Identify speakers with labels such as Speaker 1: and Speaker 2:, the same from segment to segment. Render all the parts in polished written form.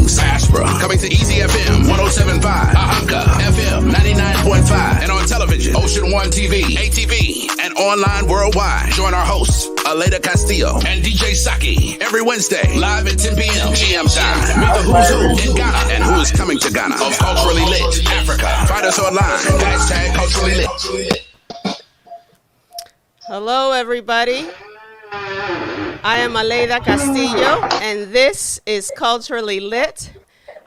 Speaker 1: Springs, Ashboro, coming to Easy FM 107.5, Ahanka FM 99.5, and on television, Ocean One TV, ATV, and online worldwide. Join our hosts, Aleda Castillo and DJ Saki, every Wednesday, live at 10 p.m. GM time. Meet the who's who in Ghana and who is coming to Ghana of Culturally Lit Africa. Find us online, hashtag Culturally Lit.
Speaker 2: Hello, everybody. I am Aleda Castillo, and this is Culturally Lit.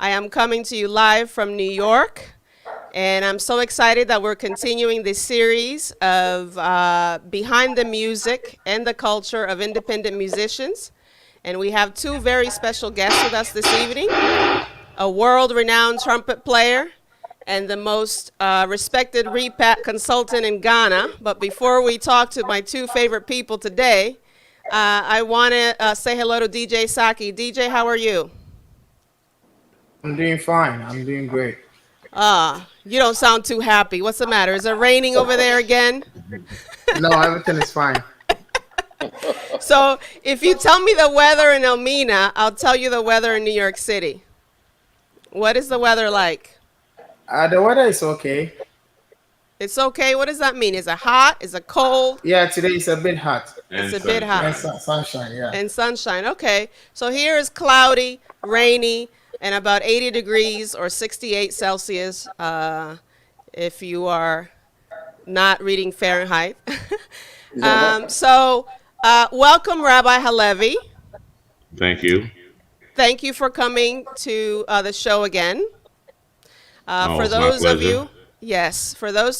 Speaker 2: I am coming to you live from New York, and I'm so excited that we're continuing this series of behind the music and the culture of independent musicians. And we have two very special guests with us this evening, a world-renowned trumpet player and the most respected repat consultant in Ghana. But before we talk to my two favorite people today, I want to say hello to DJ Saki. DJ, how are you?
Speaker 3: I'm doing fine. I'm doing great.
Speaker 2: You don't sound too happy. What's the matter? Is it raining over there again?
Speaker 3: No, everything is fine.
Speaker 2: So if you tell me the weather in Elmina, I'll tell you the weather in New York City. What is the weather like?
Speaker 3: The weather is okay.
Speaker 2: It's okay. What does that mean? Is it hot? Is it cold?
Speaker 3: Yeah, today is a bit hot.
Speaker 2: It's a bit hot.
Speaker 3: And sunshine, yeah.
Speaker 2: And sunshine. Okay. So here is cloudy, rainy, and about 80 degrees or 68 Celsius if you are not reading Fahrenheit. Welcome, Rabbi Halevi.
Speaker 4: Thank you.
Speaker 2: Thank you for coming to the show again. For those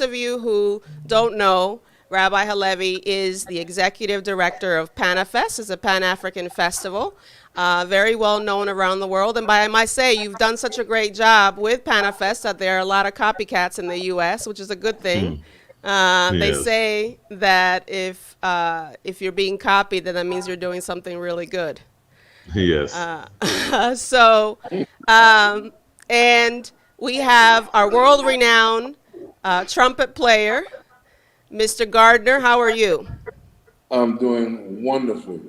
Speaker 2: of you who don't know, Rabbi Halevi is the executive director of PanAfest. It's a Pan-African Festival, very well known around the world. And I might say, you've done such a great job with PanAfest that there are a lot of copycats in the U.S., which is a good thing. They say that if you're being copied, then that means you're doing something really good.
Speaker 4: Yes.
Speaker 2: And we have our world-renowned trumpet player, Mr. Gardner. How are you?
Speaker 5: I'm doing wonderfully.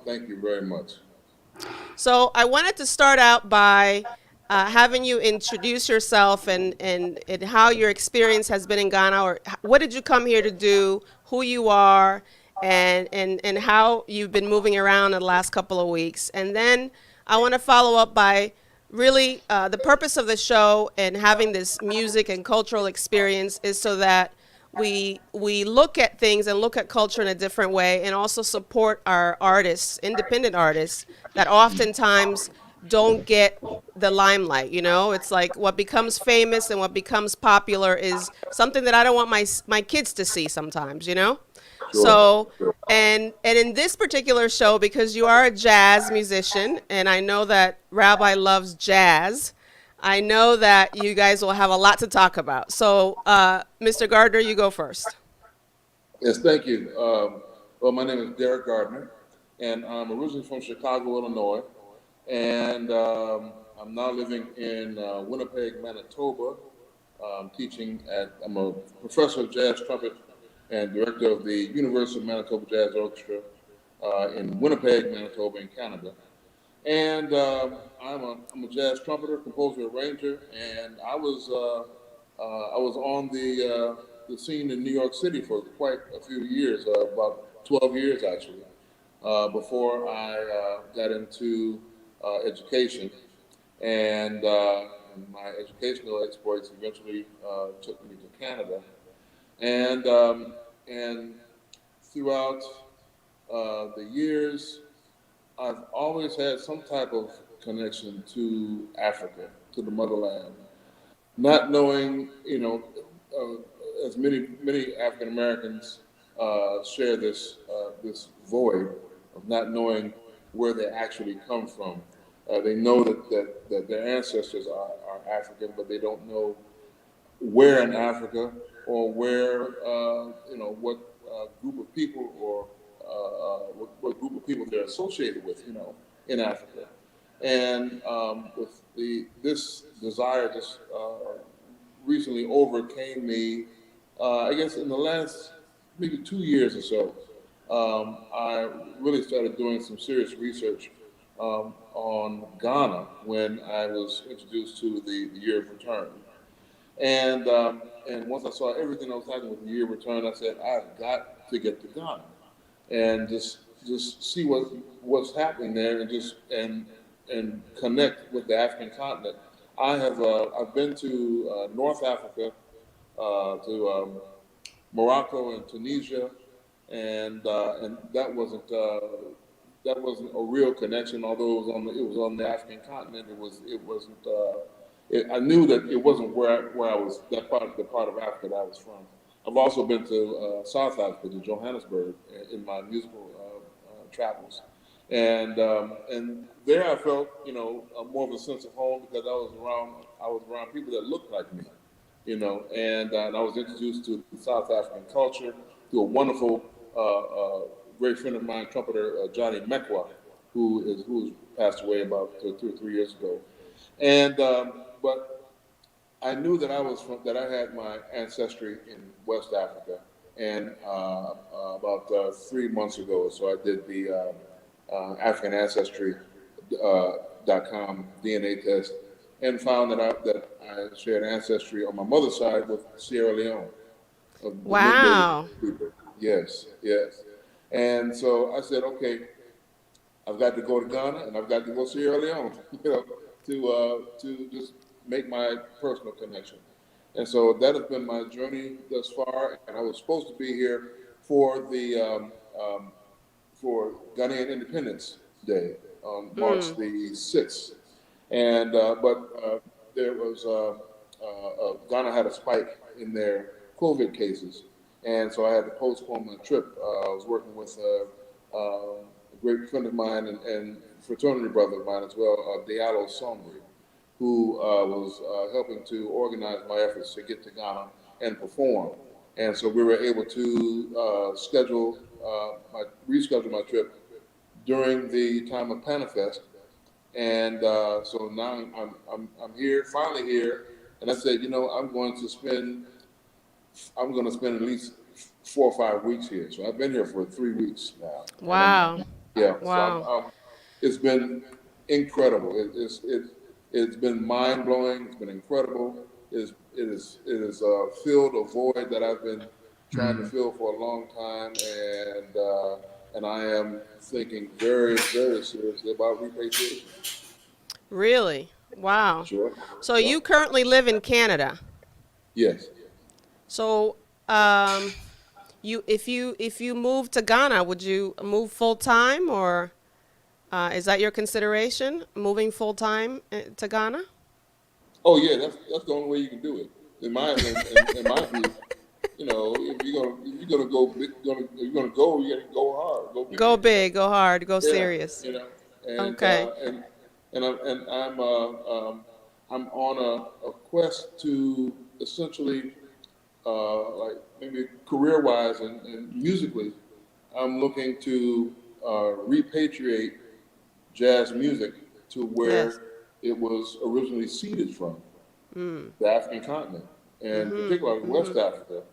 Speaker 5: Thank you very much.
Speaker 2: So I wanted to start out by having you introduce yourself and how your experience has been in Ghana, or what did you come here to do, who you are, and how you've been moving around in the last couple of weeks. And then I want to follow up by really the purpose of the show and having this music and cultural experience is so that we look at things and look at culture in a different way, and also support our artists, independent artists, that oftentimes don't get the limelight. You know, it's like what becomes famous and what becomes popular is something that I don't want my kids to see sometimes, you know?
Speaker 5: Sure.
Speaker 2: So, and in this particular show, because you are a jazz musician, and I know that Rabbi loves jazz, I know that you guys will have a lot to talk about. So, Mr. Gardner, you go first.
Speaker 5: Yes, thank you. Well, my name is Derrick Gardner, and I'm originally from Chicago, Illinois, and I'm now living in Winnipeg, Manitoba. I'm a professor of jazz trumpet and director of the University of Manitoba Jazz Orchestra in Winnipeg, Manitoba, in Canada. And I'm a jazz trumpeter, composer, arranger, and I was on the scene in New York City for quite a few years, about 12 years actually, before I got into education, and my educational exploits eventually took me to Canada. And throughout the years, I've always had some type of connection to Africa, to the motherland. Not knowing, as many African Americans share this void of not knowing where they actually come from. They know that their ancestors are African, but they don't know where in Africa, or where, what group of people, or what group of people they're associated with, in Africa. And with this desire just recently overcame me, I guess in the last maybe 2 years or so. I really started doing some serious research on Ghana when I was introduced to the Year of Return. And once I saw everything that was happening with the Year of Return, I said, I've got to get to Ghana and just see what's happening there and and connect with the African continent. I've been to North Africa, to Morocco and Tunisia, and that wasn't a real connection. Although it was on the African continent, it wasn't. I knew that it wasn't where I was, the part of Africa that I was from. I've also been to South Africa, to Johannesburg, in my musical travels, and there I felt more of a sense of home because I was around people that looked like me, and I was introduced to the South African culture through a wonderful great friend of mine, trumpeter Johnny Mekwa, who's passed away about 2 or 3 years ago, and but I knew that that I had my ancestry in West Africa, and about 3 months ago, so I did the African Ancestry .com DNA test, and found that I shared ancestry on my mother's side with Sierra Leone.
Speaker 2: Wow.
Speaker 5: Yes, yes. And so I said, okay, I've got to go to Ghana and I've got to go to Sierra Leone, to just make my personal connection. And so that has been my journey thus far. And I was supposed to be here for the for Ghanaian Independence Day on March the 6th. And but there was Ghana had a spike in their COVID cases, and so I had to postpone my trip. I was working with a great friend of mine and fraternity brother of mine as well, Diallo Sombri, who was helping to organize my efforts to get to Ghana and perform. And so we were able to reschedule my trip during the time of PanAfest. And so now I'm here, finally here, and I said, I'm going to spend at least 4 or 5 weeks here. So I've been here for 3 weeks now.
Speaker 2: Wow.
Speaker 5: Yeah.
Speaker 2: Wow.
Speaker 5: So it's been incredible. It's been mind blowing. It's been incredible. It is filled a void that I've been trying to fill for a long time, and I am thinking very, very seriously about repatriation.
Speaker 2: Really? Wow.
Speaker 5: Sure.
Speaker 2: So you currently live in Canada.
Speaker 5: Yes.
Speaker 2: So if you move to Ghana, would you move full time, or is that your consideration, moving full time to Ghana?
Speaker 5: Oh yeah, that's the only way you can do it. In my view, if you're gonna go big, you gotta go hard,
Speaker 2: Go big, go hard, go serious.
Speaker 5: And,
Speaker 2: Okay.
Speaker 5: I'm on a quest to essentially, like maybe career-wise and musically, I'm looking to repatriate jazz music to where
Speaker 2: Yes.
Speaker 5: it was originally seeded from, the African continent, and particularly West Africa.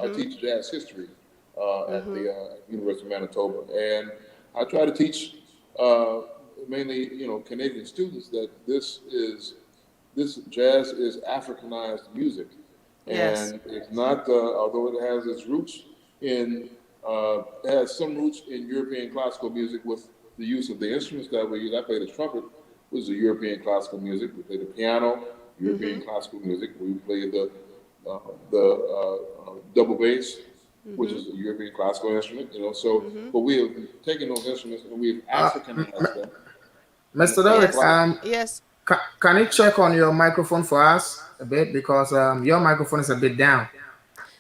Speaker 5: I teach jazz history at the University of Manitoba, and I try to teach mainly, Canadian students that this jazz is Africanized music,
Speaker 2: Yes.
Speaker 5: and it's not. Although it has its roots it has some roots in European classical music with the use of the instruments that we use. I play the trumpet, which is a European classical music. We play the piano, European classical music. We play the double bass, which is a European classical instrument. But we have taken those instruments and we've Africanized them.
Speaker 3: Mr. Derrick,
Speaker 2: Yes.
Speaker 3: can you check on your microphone for us a bit, because your microphone is a bit down.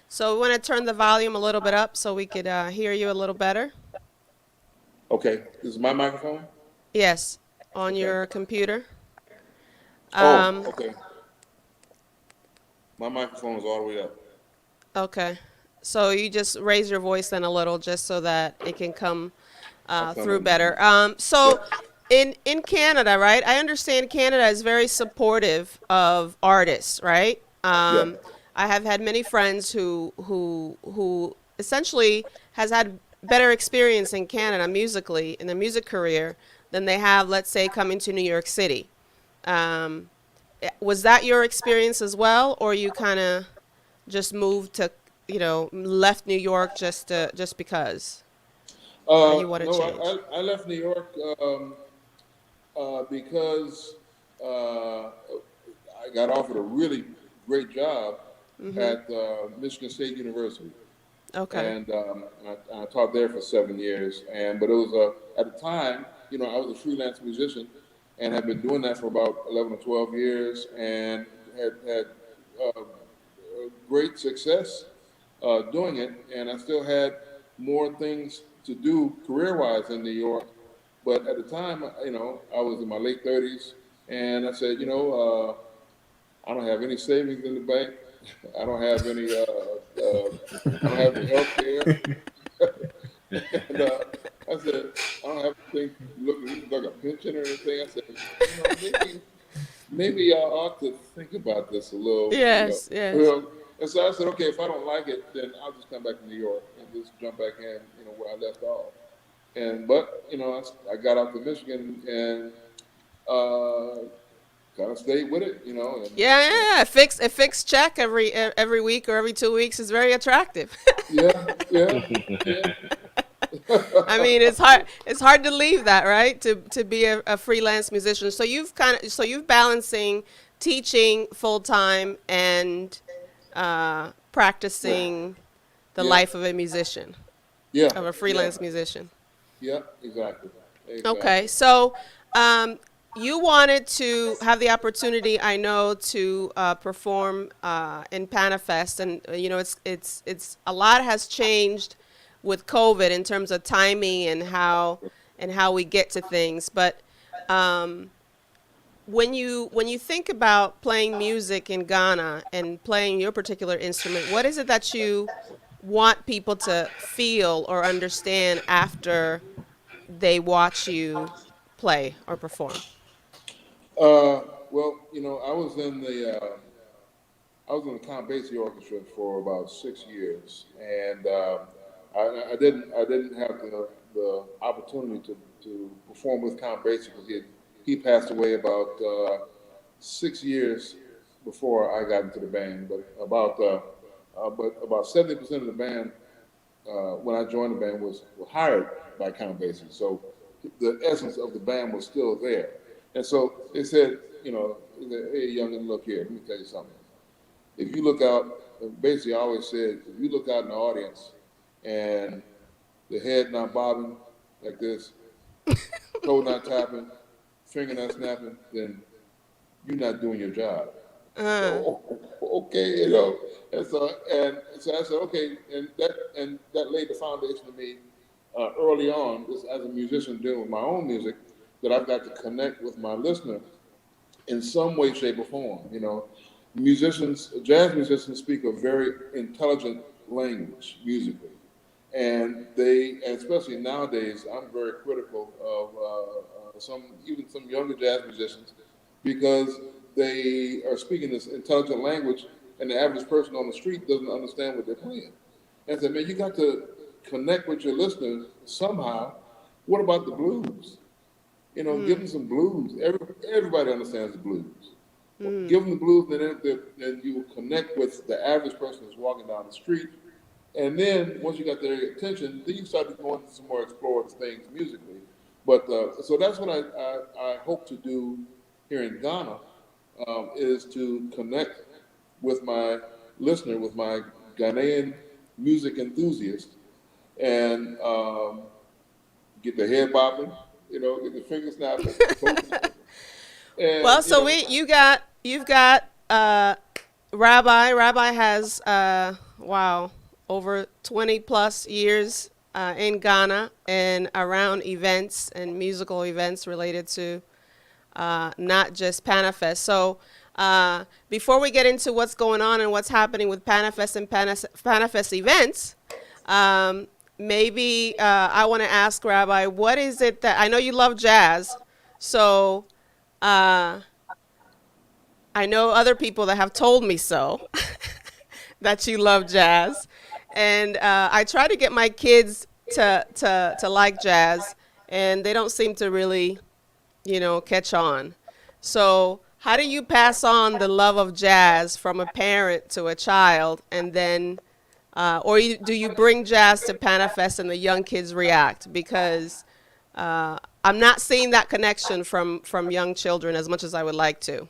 Speaker 2: So we want to turn the volume a little bit up so we could hear you a little better.
Speaker 5: Okay, this is my microphone?
Speaker 2: Yes, on your computer.
Speaker 5: Okay. My microphone is all the way up.
Speaker 2: Okay. So you just raise your voice then a little, just so that it can come through better. So in Canada, right? I understand Canada is very supportive of artists, right?
Speaker 5: Yeah.
Speaker 2: I have had many friends who essentially has had better experience in Canada musically in their music career than they have, let's say, coming to New York City. Was that your experience as well, or you kind of just moved to, left New York just because? Or you want to
Speaker 5: No,
Speaker 2: change?
Speaker 5: I left New York because I got offered a really great job at Michigan State University.
Speaker 2: Okay.
Speaker 5: And I taught there for 7 years. But it was at the time, I was a freelance musician, and had been doing that for about 11 or 12 years, and had great success doing it. And I still had more things to do career-wise in New York. But at the time, I was in my late 30s, and I said, I don't have any savings in the bank. I don't have any. I don't have any health care. And I said, I don't have anything look like a pension or anything. I said, maybe I ought to think about this a little.
Speaker 2: Yes, yes.
Speaker 5: And so I said, okay, if I don't like it, then I'll just come back to New York and just jump back in, where I left off. But I got out to Michigan and kind of stayed with it, And,
Speaker 2: Yeah. A fixed check every week or every 2 weeks is very attractive.
Speaker 5: Yeah.
Speaker 2: I mean, it's hard to leave that, right? To be a freelance musician. So you've balancing teaching full time and practicing the life of a musician, of a freelance musician.
Speaker 5: Yeah, exactly.
Speaker 2: Okay, so you wanted to have the opportunity, I know, to perform in PanAfest, and it's a lot has changed with COVID in terms of timing and how we get to things. But when you think about playing music in Ghana and playing your particular instrument, what is it that you want people to feel or understand after they watch you play or perform?
Speaker 5: Well, I was in the Count Basie Orchestra for about 6 years, and I didn't have the opportunity to perform with Count Basie because he passed away about 6 years before I got into the band. But about 70% of the band when I joined the band was hired by Count Basie, so the essence of the band was still there. And so they said, hey, youngin, look here, let me tell you something. If you look out, basically I always said, if you look out in the audience and the head not bobbing like this, toe not tapping, finger not snapping, then you're not doing your job. So, okay, And so I said, okay, and that laid the foundation to me early on, just as a musician doing my own music, that I've got to connect with my listener in some way, shape, or form. Jazz musicians speak a very intelligent language musically. And especially nowadays, I'm very critical of some younger jazz musicians because they are speaking this intelligent language and the average person on the street doesn't understand what they're playing. And I said, man, you got to connect with your listeners somehow. What about the blues? Give them some blues. Everybody understands the blues. Give them the blues, and then you will connect with the average person who's walking down the street. And then once you got their attention, then you start to go into some more explorative things musically. But so that's what I hope to do here in Ghana, is to connect with my listener, with my Ghanaian music enthusiast, and get the head bobbing, get the fingers snapping.
Speaker 2: Well, so you've got Rabbi. Rabbi has over 20 plus years in Ghana and around events and musical events related to not just PanAfest. So before we get into what's going on and what's happening with PanAfest and PanAfest events, maybe I want to ask Rabbi, what is it that, I know you love jazz, so I know other people that have told me so, that you love jazz. And I try to get my kids to like jazz. and they don't seem to really, catch on. So, how do you pass on the love of jazz from a parent to a child, and then, do you bring jazz to PanAfest and the young kids react? Because I'm not seeing that connection from young children as much as I would like to.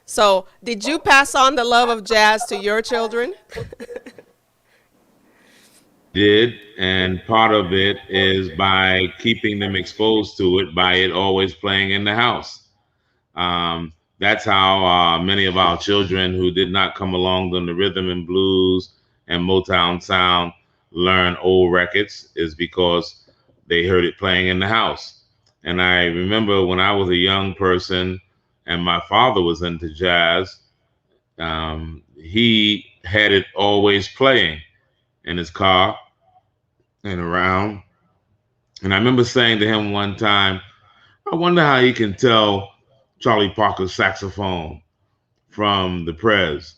Speaker 2: So, did you pass on the love of jazz to your children?
Speaker 4: Did, and part of it is by keeping them exposed to it, by it always playing in the house. That's how many of our children who did not come along on the rhythm and blues and Motown sound learn old records, is because they heard it playing in the house. And I remember when I was a young person and my father was into jazz, he had it always playing in his car and around. And I remember saying to him one time, I wonder how he can tell Charlie Parker's saxophone from the Prez.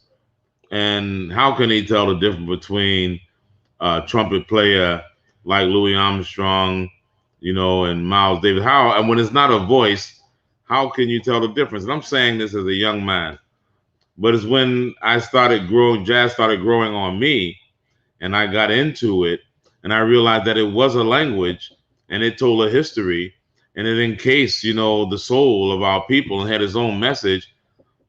Speaker 4: And how can he tell the difference between a trumpet player like Louis Armstrong, and Miles Davis? How, and when it's not a voice, how can you tell the difference? And I'm saying this as a young man, but it's when I started growing, jazz started growing on me, and I got into it, and I realized that it was a language, and it told a history, and it encased, the soul of our people and had its own message.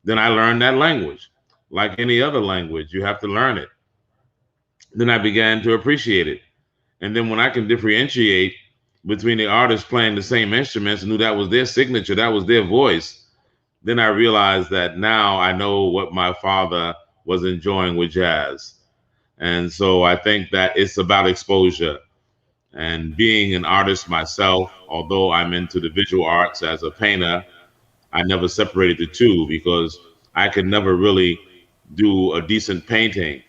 Speaker 4: Then I learned that language. Like any other language, you have to learn it. Then I began to appreciate it. And then when I can differentiate between the artists playing the same instruments and knew that was their signature, that was their voice, then I realized that now I know what my father was enjoying with jazz. And so I think that it's about exposure. And being an artist myself, although I'm into the visual arts as a painter, I never separated the two, because I could never really do a decent painting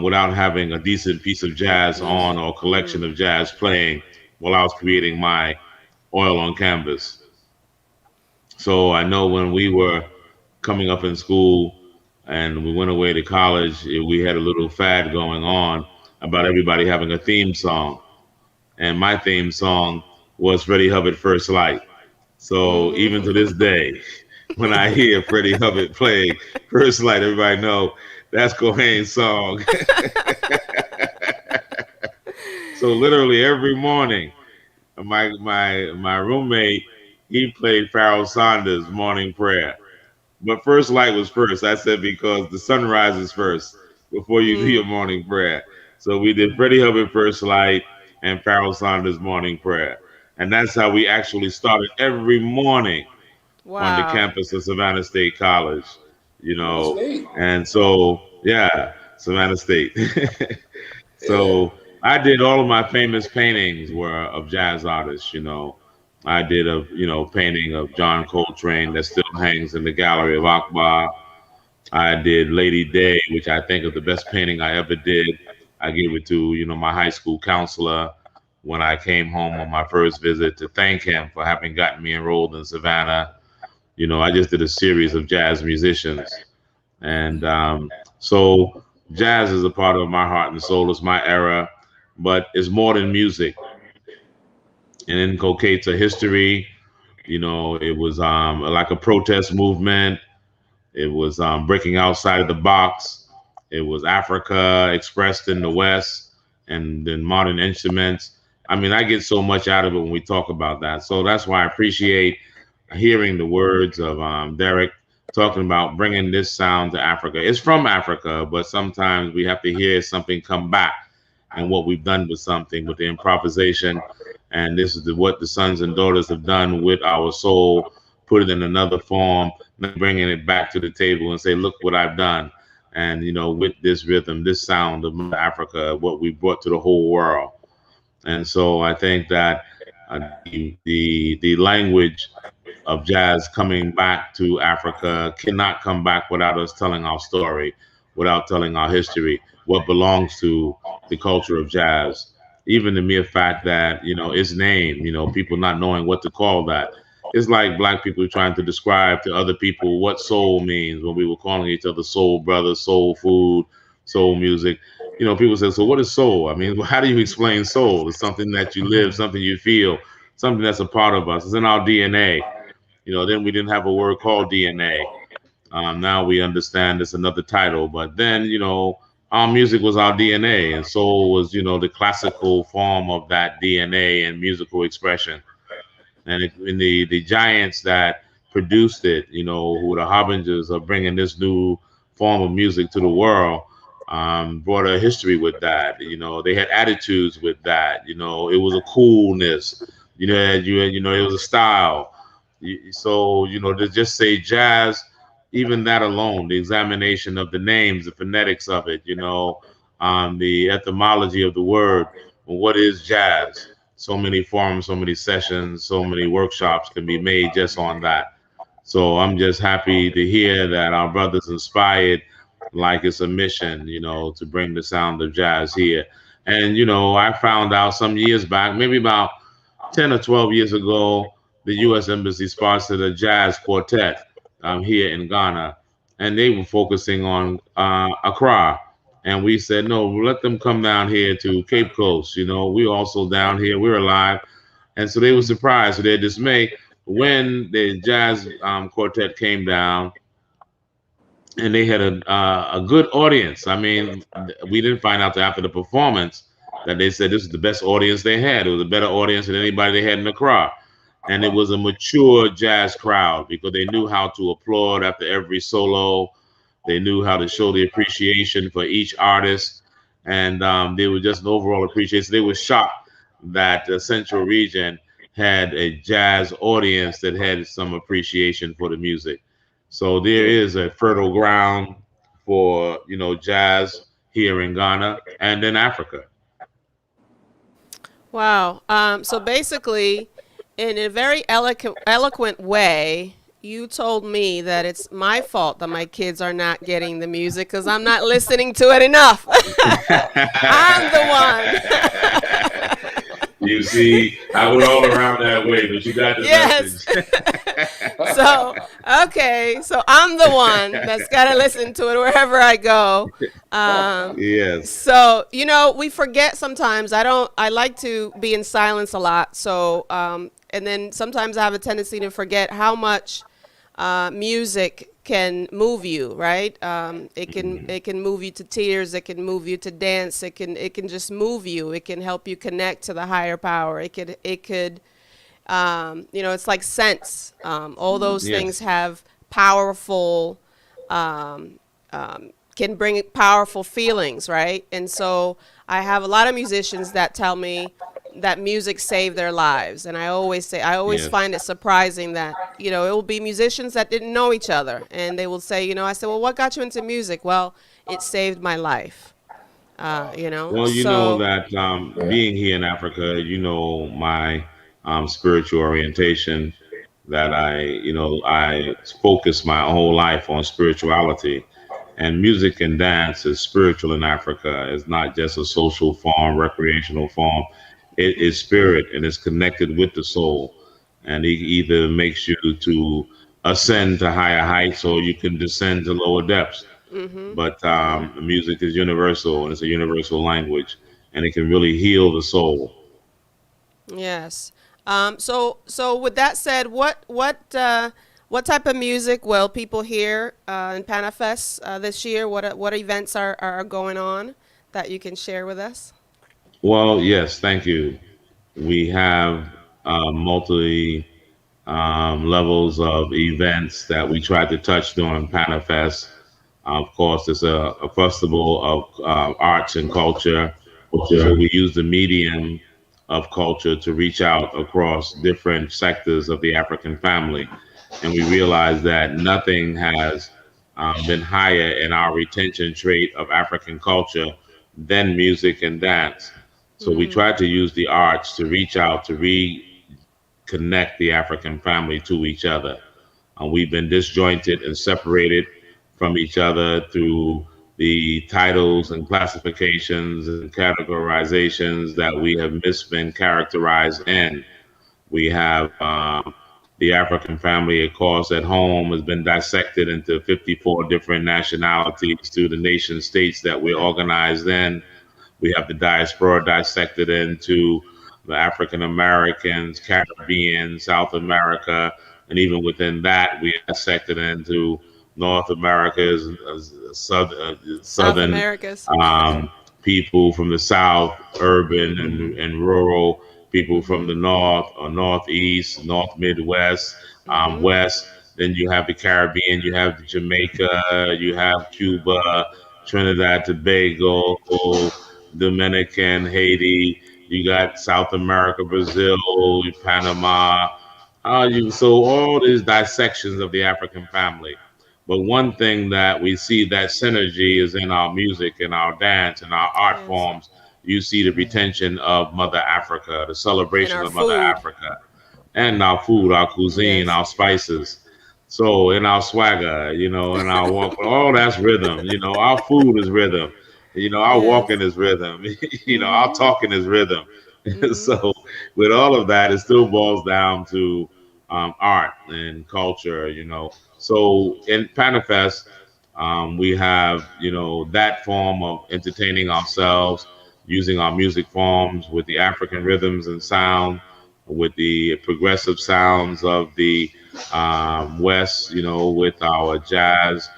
Speaker 4: without having a decent piece of jazz on, or collection of jazz playing while I was creating my oil on canvas. So I know when we were coming up in school and we went away to college, we had a little fad going on about everybody having a theme song. And my theme song was Freddie Hubbard First Light. So even to this day, when I hear Freddie Hubbard play First Light, everybody know that's Cohen's song. So literally every morning, my roommate, he played Pharoah Sanders' Morning Prayer. But First Light was first. I said, because the sun rises first before you do your morning prayer. So we did Freddie Hubbard First Light and Pharoah Sanders' Morning Prayer. And that's how we actually started every morning on the campus of Savannah State College, and so, yeah, Savannah State. So I did all of my famous paintings were of jazz artists, I did a, painting of John Coltrane that still hangs in the gallery of Akbar. I did Lady Day, which I think is the best painting I ever did. I gave it to, my high school counselor when I came home on my first visit to thank him for having gotten me enrolled in Savannah. I just did a series of jazz musicians. And so jazz is a part of my heart and soul. It's my era, but it's more than music. And it inculcates a history. It was like a protest movement. It was breaking outside of the box. It was Africa expressed in the West, and then modern instruments. I mean, I get so much out of it when we talk about that. So that's why I appreciate hearing the words of Derrick talking about bringing this sound to Africa. It's from Africa, but sometimes we have to hear something come back, and what we've done with something, with the improvisation. And this is what the sons and daughters have done with our soul, put it in another form, bringing it back to the table and say, look what I've done. And, with this rhythm, this sound of Africa, what we brought to the whole world. And so I think that the language of jazz coming back to Africa cannot come back without us telling our story, without telling our history, what belongs to the culture of jazz. Even the mere fact that, its name, people not knowing what to call that. It's like Black people trying to describe to other people what soul means, when we were calling each other soul brothers, soul food, soul music. People say, so what is soul? I mean, how do you explain soul? It's something that you live, something you feel, something that's a part of us. It's in our DNA. Then we didn't have a word called DNA. Now we understand it's another title, but then our music was our DNA, and soul was the classical form of that DNA and musical expression. And the giants that produced it, who were the harbingers of bringing this new form of music to the world, brought a history with that. They had attitudes with that. It was a coolness. It was a style. So to just say jazz, even that alone, the examination of the names, the phonetics of it, the etymology of the word. What is jazz? So many forums, so many sessions, so many workshops can be made just on that. So I'm just happy to hear that our brothers inspired, like it's a mission, to bring the sound of jazz here. And I found out some years back, maybe about 10 or 12 years ago, the U.S. Embassy sponsored a jazz quartet here in Ghana, and they were focusing on Accra. And we said, no, let them come down here to Cape Coast. We're also down here, we're alive. And so they were surprised, to their dismay, when the jazz quartet came down, and they had a good audience. I mean, we didn't find out till after the performance that they said this is the best audience they had. It was a better audience than anybody they had in Accra. And it was a mature jazz crowd because they knew how to applaud after every solo. They knew how to show the appreciation for each artist. And they were just an overall appreciation. They were shocked that the Central region had a jazz audience that had some appreciation for the music. So there is a fertile ground for, jazz here in Ghana and in Africa.
Speaker 2: Wow. So basically, in a very eloquent way, you told me that it's my fault that my kids are not getting the music because I'm not listening to it enough. I'm the one.
Speaker 4: You see, I went all around that way, but you got the
Speaker 2: yes.
Speaker 4: message.
Speaker 2: So I'm the one that's got to listen to it wherever I go.
Speaker 4: Yes.
Speaker 2: So, we forget sometimes. I like to be in silence a lot. So, and then sometimes I have a tendency to forget how much music can move you, right? It can move you to tears. It can move you to dance. It can just move you. It can help you connect to the higher power. It could it's like sense. All those
Speaker 4: Yes.
Speaker 2: things have powerful, can bring powerful feelings, right? And so I have a lot of musicians that tell me that music saved their lives. And I always
Speaker 4: Yes.
Speaker 2: find it surprising that, it will be musicians that didn't know each other. And they will say, I said, well, what got you into music? Well, it saved my life.
Speaker 4: Well,
Speaker 2: So,
Speaker 4: that being here in Africa, my spiritual orientation, that I focus my whole life on spirituality. And music and dance is spiritual in Africa. It's not just a social form, recreational form. It is spirit, and it's connected with the soul. And it either makes you to ascend to higher heights, or you can descend to lower depths. But music is universal, and it's a universal language, and it can really heal the soul.
Speaker 2: yes. So with that said, what type of music will people hear in PanAfest this year? What events are going on that you can share with us?
Speaker 4: Well, yes, thank you. We have multi levels of events that we tried to touch during PanAfest. Of course, it's a festival of arts and culture. So we use the medium of culture to reach out across different sectors of the African family. And we realize that nothing has been higher in our retention trait of African culture than music and dance. So we try to use the arts to reach out to reconnect the African family to each other. We've been disjointed and separated from each other through the titles and classifications and categorizations that we have been characterized in. We have the African family, of course, at home has been dissected into 54 different nationalities through the nation states that we're organized in. We have the diaspora dissected into the African Americans, Caribbean, South America, and even within that, we are sected into North America's
Speaker 2: South
Speaker 4: southern
Speaker 2: Americas.
Speaker 4: um, people from the South, urban and rural, people from the North or Northeast, North Midwest, West. Then you have the Caribbean, you have the Jamaica, you have Cuba, Trinidad, Tobago, Dominican, Haiti. You got South America, Brazil, Panama. So all these dissections of the African family. But one thing that we see that synergy is in our music and our dance and our art
Speaker 2: Yes.
Speaker 4: forms. You see the retention of Mother Africa, the
Speaker 2: And
Speaker 4: celebration
Speaker 2: our
Speaker 4: of Mother
Speaker 2: food.
Speaker 4: Africa, and our food, our cuisine,
Speaker 2: Yes.
Speaker 4: our spices. So in our swagger, in our walk, all that's rhythm. Our food is rhythm. Our
Speaker 2: Yes.
Speaker 4: walking is rhythm. Our talking is rhythm. So with all of that, it still boils down to art and culture. So in Panafest, we have that form of entertaining ourselves using our music forms with the African rhythms and sound, with the progressive sounds of the West, with our jazz,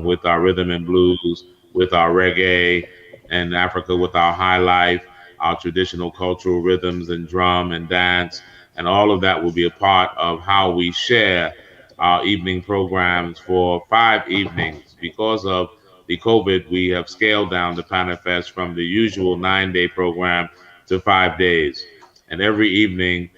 Speaker 4: with our rhythm and blues, with our reggae, and Africa with our high life, our traditional cultural rhythms and drum and dance, and all of that will be a part of how we share our evening programs for 5 evenings. Because of the COVID, we have scaled down the Panafest from the usual 9-day program to 5 days. And every evening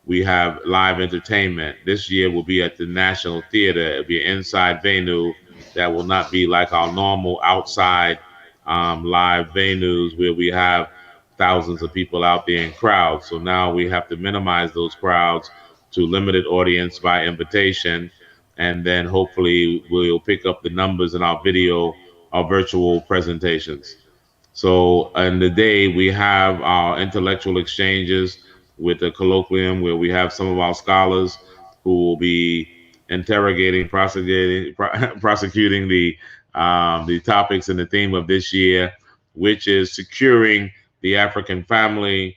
Speaker 4: we have live entertainment. This year will be at the National Theater. It'll be an inside venue that will not be like our normal outside live venues where we have thousands of people out there in crowds. So now we have to minimize those crowds to limited audience by invitation. And then hopefully we'll pick up the numbers in our video, our virtual presentations. So in the day, we have our intellectual exchanges with the colloquium where we have some of our scholars who will be interrogating, prosecuting the topics and the theme of this year, which is securing the African family,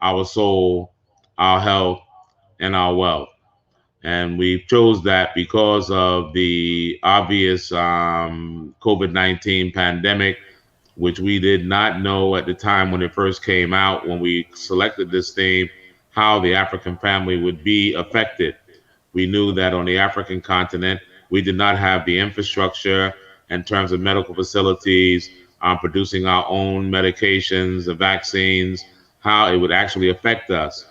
Speaker 4: our soul, our health, and our wealth. And we chose that because of the obvious COVID-19 pandemic, which we did not know at the time when it first came out, when we selected this theme, how the African family would be affected. We knew that on the African continent, we did not have the infrastructure in terms of medical facilities, producing our own medications, the vaccines, how it would actually affect us.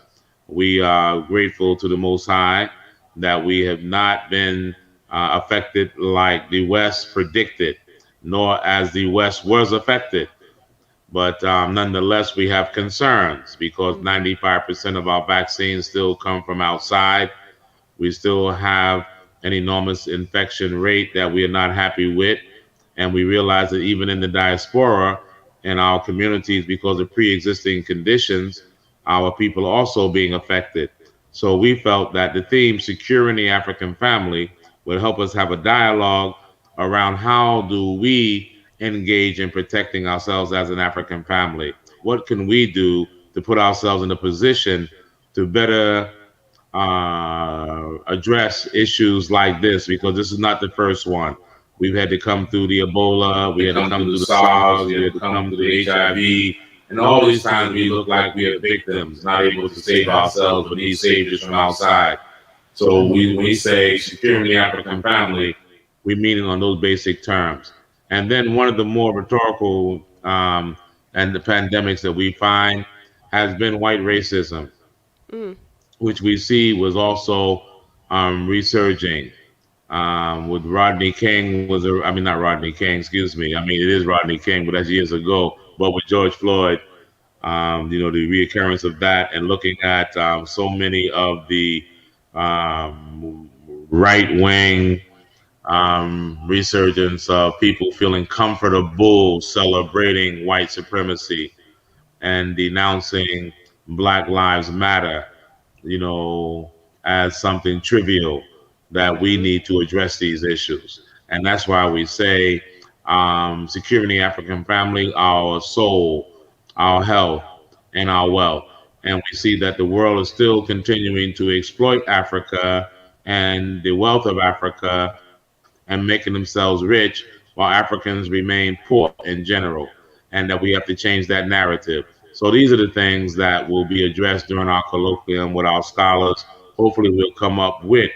Speaker 4: We are grateful to the Most High that we have not been affected like the West predicted, nor as the West was affected. But nonetheless, we have concerns because 95% of our vaccines still come from outside. We still have an enormous infection rate that we are not happy with. And we realize that even in the diaspora, in our communities, because of pre existing conditions, our people are also being affected. So we felt that the theme, Securing the African Family, would help us have a dialogue around how do we engage in protecting ourselves as an African family? What can we do to put ourselves in a position to better address issues like this, because this is not the first one. We've had to come through the Ebola, we had to come through the SARS, we had to come through the HIV, and all these times we look like we are victims, not able to save ourselves, but need saviors from outside. So when we say securing the African family, we mean it on those basic terms. And then one of the more rhetorical and the pandemics that we find has been white racism, which we see was also resurging. With Rodney King I mean, not Rodney King, excuse me. I mean, it is Rodney King, but that's years ago. But with George Floyd, the reoccurrence of that, and looking at so many of the right wing resurgence of people feeling comfortable celebrating white supremacy and denouncing Black Lives Matter, you know, as something trivial, that we need to address these issues. And that's why we say securing the African family, our soul, our health, and our wealth. And we see that the world is still continuing to exploit Africa and the wealth of Africa and making themselves rich while Africans remain poor in general, and that we have to change that narrative. So these are the things that will be addressed during our colloquium with our scholars. Hopefully, we'll come up with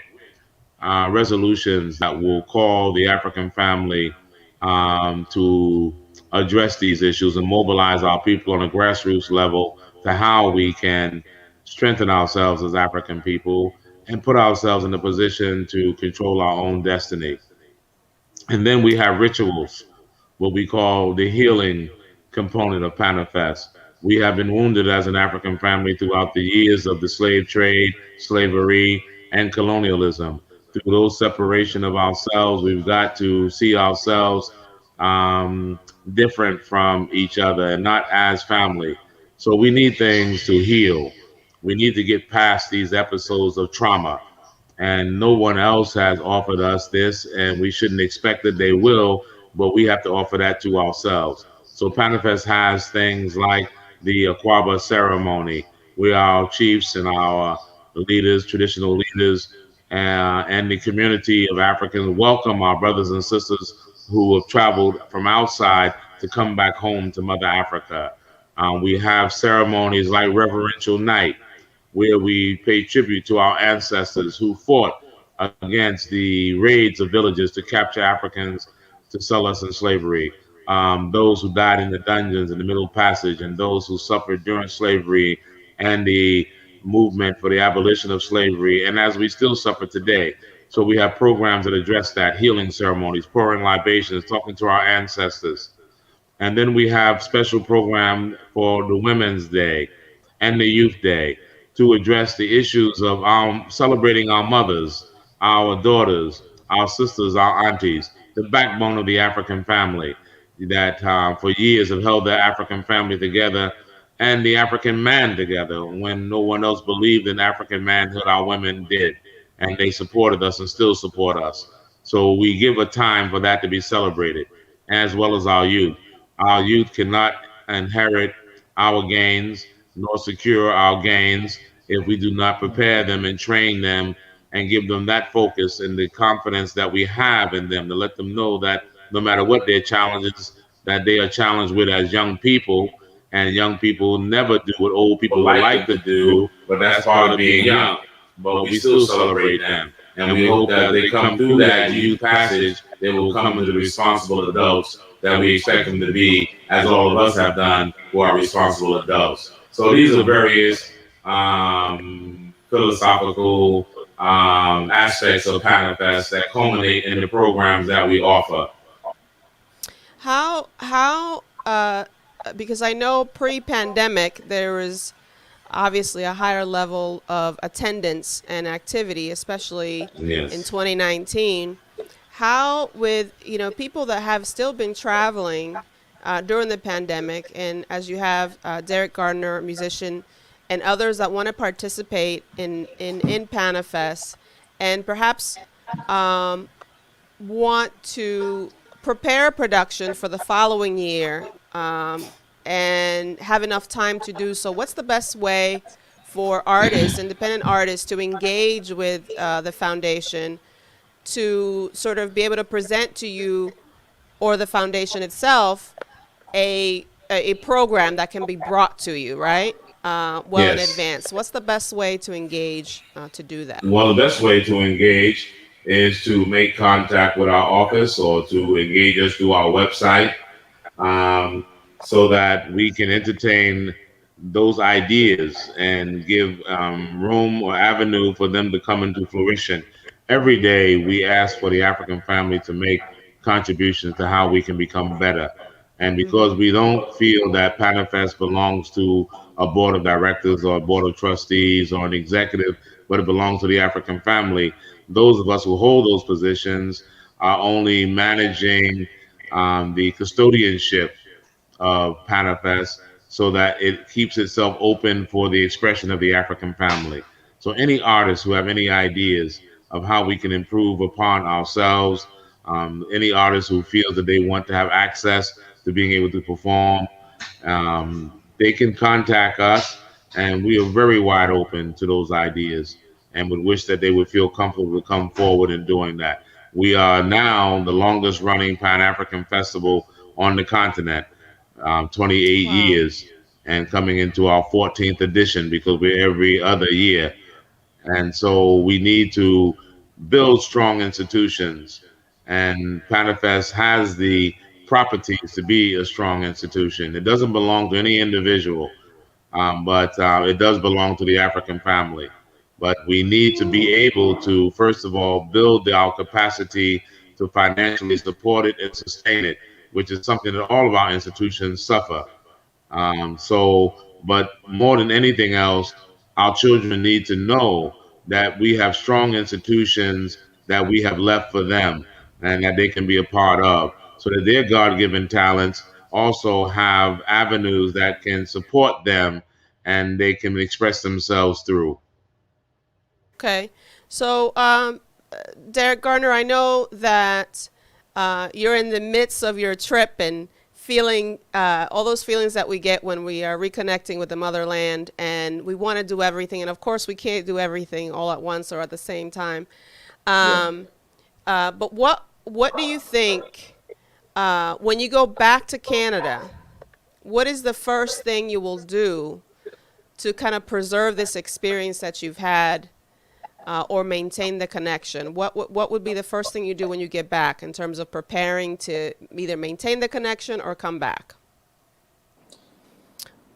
Speaker 4: resolutions that will call the African family to address these issues and mobilize our people on a grassroots level to how we can strengthen ourselves as African people and put ourselves in a position to control our own destiny. And then we have rituals, what we call the healing component of Panafest. We have been wounded as an African family throughout the years of the slave trade, slavery, and colonialism. Through those separation of ourselves, we've got to see ourselves um, different from each other and not as family. So we need things to heal. We need to get past these episodes of trauma, and no one else has offered us this, and we shouldn't expect that they will, but we have to offer that to ourselves. So Panafest has things like the Aquaba ceremony, where our chiefs and our leaders, traditional leaders, and the community of Africans welcome our brothers and sisters who have traveled from outside to come back home to Mother Africa. We have ceremonies like Reverential Night, where we pay tribute to our ancestors who fought against the raids of villages to capture Africans to sell us in slavery. Those who died in the dungeons in the Middle Passage, and those who suffered during slavery and the movement for the abolition of slavery, and as we still suffer today. So we have programs that address that, healing ceremonies, pouring libations, talking to our ancestors. And then we have special program for the Women's Day and the Youth Day to address the issues of celebrating our mothers, our daughters, our sisters, our aunties, the backbone of the African family that for years have held the African family together and the African man together. When no one else believed in African manhood, our women did, and they supported us and still support us. So we give a time for that to be celebrated, as well as our youth. Our youth cannot inherit our gains nor secure our gains if we do not prepare them and train them and give them that focus and the confidence that we have in them, to let them know that no matter what their challenges that they are challenged with as young people, and young people never do what old people would like to do, but that's part of being young. But we still celebrate them. And we hope that they come through that youth passage, they will come into the responsible adults that we expect them to be, as all of us have done who are responsible adults. So these are various philosophical aspects of Panafest that culminate in the programs that we offer.
Speaker 2: How because I know pre-pandemic there was obviously a higher level of attendance and activity, especially
Speaker 4: Yes.
Speaker 2: in 2019. How, with people that have still been traveling during the pandemic, and as you have Derrick Gardner, a musician, and others that want to participate in PanAfest, and perhaps want to prepare production for the following year, and have enough time to do so, what's the best way for artists, independent artists, to engage with the foundation to sort of be able to present to you or the foundation itself a program that can be brought to you, right? Well in
Speaker 4: Yes.
Speaker 2: advance. What's the best way to engage to do that?
Speaker 4: Well, the best way to engage is to make contact with our office or to engage us through our website, um, so that we can entertain those ideas and give room or avenue for them to come into fruition. Every day, we ask for the African family to make contributions to how we can become better. And because we don't feel that Panafest belongs to a board of directors or a board of trustees or an executive, but it belongs to the African family, those of us who hold those positions are only managing the custodianship of PanAfest so that it keeps itself open for the expression of the African family. So any artists who have any ideas of how we can improve upon ourselves, any artist who feels that they want to have access to being able to perform, they can contact us and we are very wide open to those ideas, and would wish that they would feel comfortable to come forward in doing that. We are now the longest running Pan African festival on the continent, 28
Speaker 2: Wow.
Speaker 4: years, and coming into our 14th edition because we're every other year. And so we need to build strong institutions. And PanAfest has the properties to be a strong institution. It doesn't belong to any individual, but it does belong to the African family. But we need to be able to, first of all, build our capacity to financially support it and sustain it, which is something that all of our institutions suffer. But more than anything else, our children need to know that we have strong institutions that we have left for them and that they can be a part of, so that their God given talents also have avenues that can support them and they can express themselves through.
Speaker 2: Okay. So, Derrick Gardner, I know that you're in the midst of your trip and feeling all those feelings that we get when we are reconnecting with the motherland, and we want to do everything. And of course, we can't do everything all at once or at the same time.
Speaker 5: Yeah.
Speaker 2: Um, but what do you think when you go back to Canada? What is the first thing you will do to kind of preserve this experience that you've had, or maintain the connection? What would be the first thing you do when you get back in terms of preparing to either maintain the connection or come back?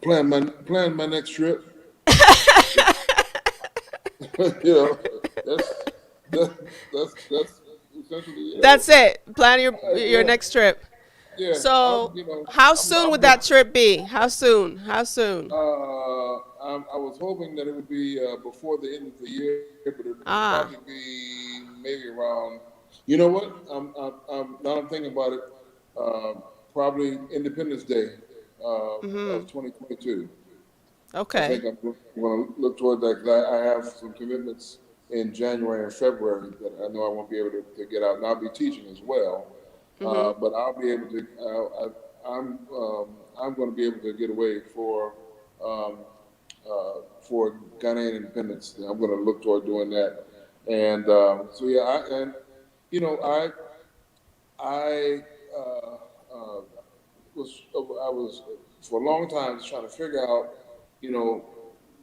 Speaker 5: Plan my next trip. you know, that's that's essentially
Speaker 2: That's it. Plan your
Speaker 5: yeah,
Speaker 2: next trip.
Speaker 5: yeah.
Speaker 2: So, how soon would that trip be? How soon? How soon?
Speaker 5: I was hoping that it would be before the end of the year, but it'd probably
Speaker 2: Ah.
Speaker 5: be maybe around. You know what? Now I'm thinking about it. Uh, Probably Independence Day of 2022. I
Speaker 2: Okay.
Speaker 5: think I'm going to look toward that because I have some commitments in January and February that I know I won't be able to get out. And I'll be teaching as well, but I'll be able to. I'm going to be able to get away um, for Ghanaian independence. I'm going to look toward doing that, and so yeah, you know, I uh, I was for a long time just trying to figure out, you know,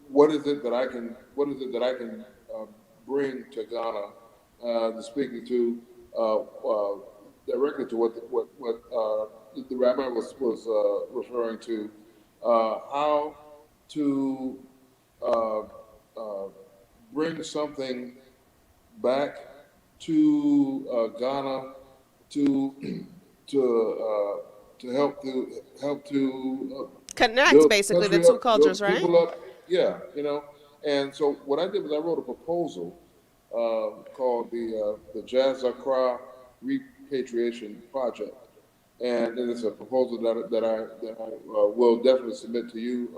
Speaker 5: what is it that I can bring to Ghana, to speaking to directly to what the rabbi was referring to, how to uh, uh, bring something back to Ghana to help to
Speaker 2: Connects
Speaker 5: build the
Speaker 2: basically the
Speaker 5: country
Speaker 2: two
Speaker 5: up, build
Speaker 2: cultures,
Speaker 5: the
Speaker 2: right?
Speaker 5: people up. Yeah, you know. And so what I did was I wrote a proposal called the Jazz Accra Repatriation Project, and it is a proposal that I will definitely submit to you,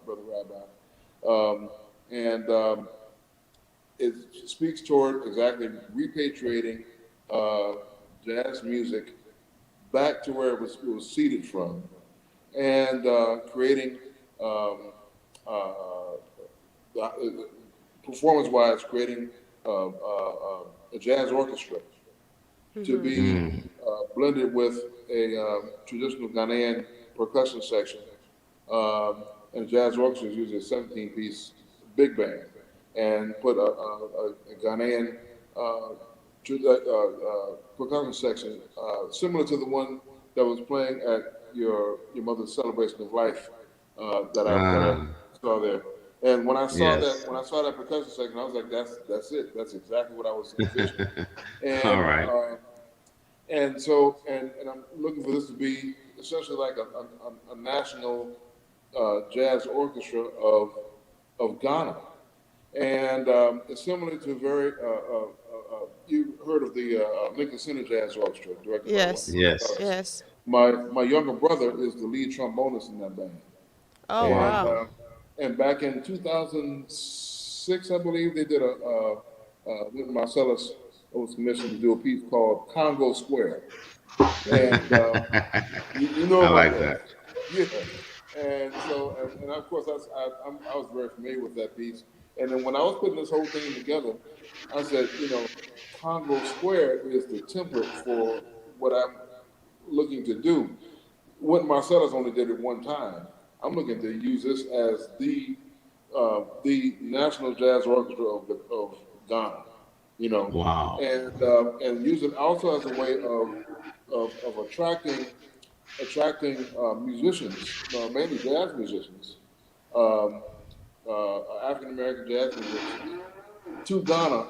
Speaker 5: Brother Rabbi. And it speaks toward exactly repatriating uh, jazz music back to where it was seeded from, and creating um, uh, performance-wise, creating a jazz orchestra to be
Speaker 4: Mm.
Speaker 5: blended with a traditional Ghanaian percussion section. And jazz orchestra is usually a 17-piece big band, and put a Ghanaian percussion section similar to the one that was playing at your mother's celebration of life that I
Speaker 4: Ah,
Speaker 5: saw there. And
Speaker 4: yes.
Speaker 5: when I saw that percussion section, I was like, that's it. That's exactly what I was envisioning.
Speaker 4: All
Speaker 5: And
Speaker 4: right.
Speaker 5: and I'm looking for this to be essentially like a national jazz orchestra of Ghana. And it's similar to you heard of the Lincoln Center Jazz Orchestra, directed by
Speaker 2: Yes.
Speaker 5: Wayne
Speaker 4: Yes.
Speaker 5: Ellis.
Speaker 2: Yes.
Speaker 5: My younger brother is the lead trombonist in that band,
Speaker 2: Oh,
Speaker 5: and
Speaker 2: wow.
Speaker 4: Wow.
Speaker 5: uh, and back in 2006, I believe they did when Marcellus was commissioned to do a piece called Congo Square, and you know
Speaker 4: I
Speaker 5: about
Speaker 4: like
Speaker 5: that,
Speaker 4: that.
Speaker 5: yeah. And so, and of course, I was very familiar with that piece. And then when I was putting this whole thing together, I said, Congo Square is the template for what I'm looking to do. What Marcellus only did it one time, I'm looking to use this as the National Jazz Orchestra of Ghana,
Speaker 4: Wow.
Speaker 5: and use it also as a way of attracting musicians, mainly jazz musicians, um, African American jazz musicians, to Ghana,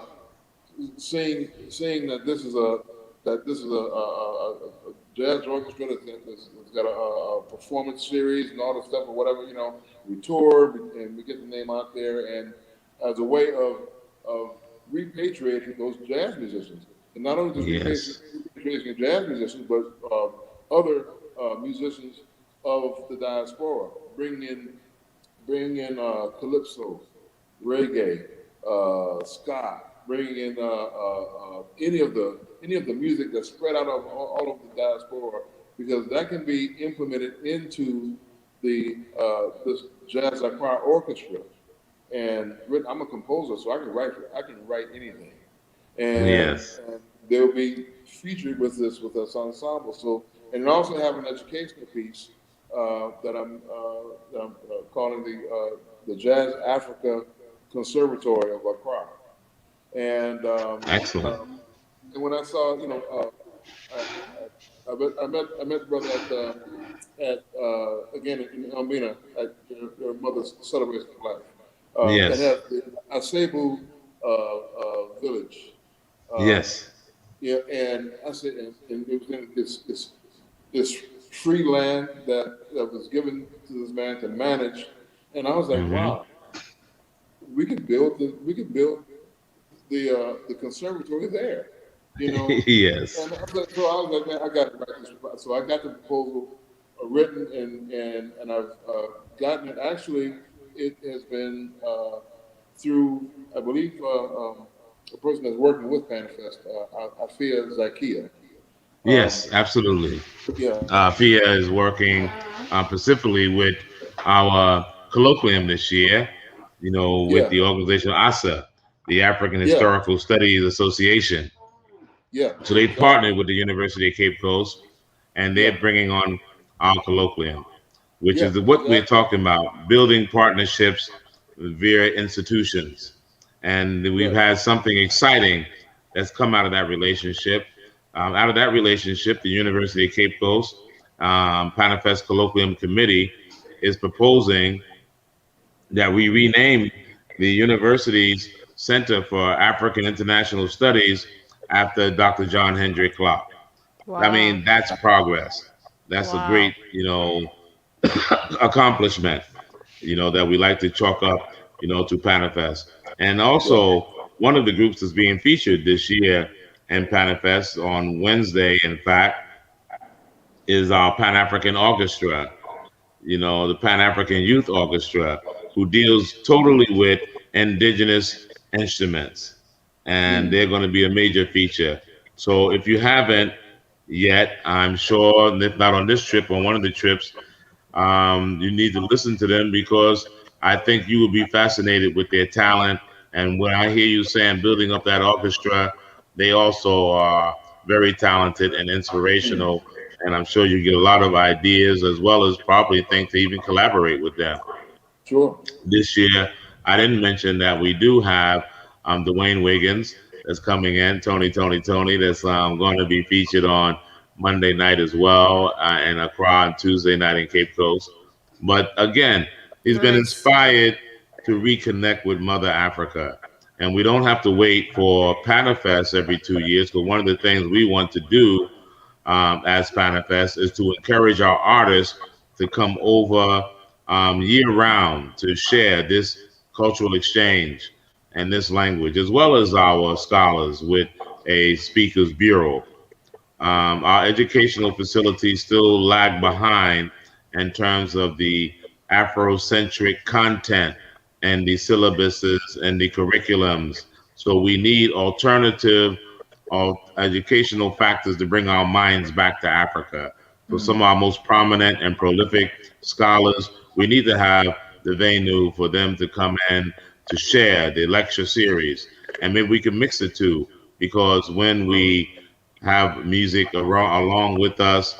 Speaker 5: saying that this is a jazz orchestra that's got a performance series and all this stuff or whatever. We tour and we get the name out there, and as a way of repatriating those jazz musicians, and not only just
Speaker 4: Yes.
Speaker 5: repatriating jazz musicians, but other musicians of the diaspora, bringing in calypso, reggae, ska, bringing in any of the music that's spread out of all of the diaspora, because that can be implemented into this Jazz Accra Orchestra. And I'm a composer, so I can write anything, and,
Speaker 4: Yes.
Speaker 5: and they'll be featured with this ensemble. So, and also have an educational piece that I'm calling the Jazz Africa Conservatory of Accra. And
Speaker 4: Excellent.
Speaker 5: and when I saw, I met the brother at again in Elmina at your mother's celebration of life. That
Speaker 4: Yes.
Speaker 5: has the Asebu village. Um,
Speaker 4: Yes.
Speaker 5: yeah, and I said, and it was in this free land that was given to this man to manage, and I was like,
Speaker 4: Hmm.
Speaker 5: wow, we could build the conservatory there, you know.
Speaker 4: Yes.
Speaker 5: And so I was like, man, I got to write this. So I got the proposal written, and I've gotten it. Actually, it has been through, I believe, a person that's working with PanAfest, Afia Zakia. Um,
Speaker 4: Yes, absolutely.
Speaker 5: yeah,
Speaker 4: FIA is working specifically with our colloquium this year, with
Speaker 5: yeah,
Speaker 4: the organization ASA, the African
Speaker 5: yeah,
Speaker 4: Historical Studies Association.
Speaker 5: yeah,
Speaker 4: So they
Speaker 5: exactly.
Speaker 4: partnered with the University of Cape Coast, and
Speaker 5: Yeah,
Speaker 4: they're bringing on our colloquium, which
Speaker 5: yeah,
Speaker 4: is what we're
Speaker 5: exactly.
Speaker 4: talking about, building partnerships via institutions. And we've
Speaker 5: Right.
Speaker 4: had something exciting that's come out of that relationship. Out of that relationship, the University of Cape Coast Panafest Colloquium Committee is proposing that we rename the university's Center for African International Studies after Dr. John Hendrick Clark. I
Speaker 2: Wow.
Speaker 4: mean, that's progress. That's a
Speaker 2: Wow.
Speaker 4: great, accomplishment, that we like to chalk up, to Panafest. And
Speaker 5: Yeah,
Speaker 4: also, one of the groups that's being featured this year in Panafest on Wednesday, in fact, is our Pan African Orchestra, the Pan African Youth Orchestra, who deals totally with indigenous instruments. And they're going to be a major feature. So if you haven't yet, I'm sure, and if not on this trip, on one of the trips, you need to listen to them because I think you will be fascinated with their talent. And when I hear you saying building up that orchestra, they also are very talented and inspirational. And I'm sure you get a lot of ideas as well as probably think to even collaborate with them.
Speaker 5: sure.
Speaker 4: This year, I didn't mention that we do have Dwayne Wiggins that's coming in, Tony, that's going to be featured on Monday night as well, and Accra on Tuesday night in Cape Coast. But again, he's been
Speaker 2: Nice.
Speaker 4: inspired to reconnect with Mother Africa. And we don't have to wait for Panafest every 2 years, because one of the things we want to do as Panafest is to encourage our artists to come over year round to share this cultural exchange and this language, as well as our scholars with a speakers bureau. Our educational facilities still lag behind in terms of the Afrocentric content and the syllabuses and the curriculums. So we need alternative educational factors to bring our minds back to Africa. for some of our most prominent and prolific scholars. We need to have the venue for them to come in to share the lecture series, and maybe we can mix the two, because when we have music along with us,